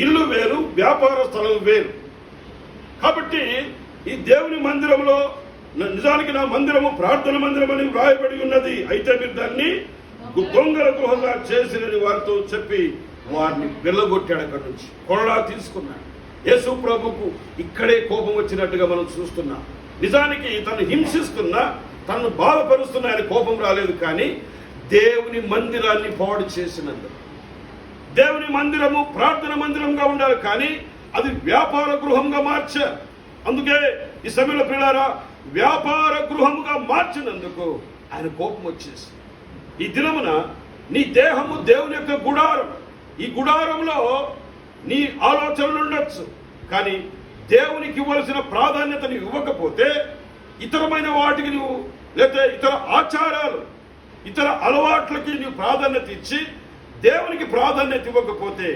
ఇల్లు వేరు, వ్యాపార స్థలం వేరు. కాబట్టి ఈ దేవుని మందిరంలో నిజానికి నా మందిరము ప్రార్థన మందిరం అని వ్రాయబడి ఉన్నది, అయితే మీరు దాన్ని దొంగల గృహంగా చేసినని వారితో చెప్పి వారిని వెళ్ళగొట్టాడు. అక్కడి నుంచి కొరడా తీసుకున్నాడు. యేసు ప్రభుకు ఇక్కడే కోపం వచ్చినట్టుగా మనం చూస్తున్నాం. నిజానికి తను హింసిస్తున్నా, తను బాధపరుస్తున్న ఆయన కోపం రాలేదు, కానీ దేవుని మందిరాన్ని పాడు చేసినందుకు. దేవుని మందిరము ప్రార్థన మందిరంగా ఉండాలి, కానీ అది వ్యాపార గృహంగా మార్చారు. అందుకే ఈ సమయంలో పిల్లారా, వ్యాపార గృహముగా మార్చినందుకు ఆయన కోపం వచ్చేసి, ఈ దినమున నీ దేహము దేవుని యొక్క గుడారం. ఈ గుడారంలో నీ ఆలోచనలు ఉండొచ్చు, కానీ దేవునికి ఇవ్వాల్సిన ప్రాధాన్యతను ఇవ్వకపోతే, ఇతరమైన వాటికి నువ్వు లేకపోతే ఇతర ఆచారాలు, ఇతర అలవాట్లకి నువ్వు ప్రాధాన్యత ఇచ్చి దేవునికి ప్రాధాన్యత ఇవ్వకపోతే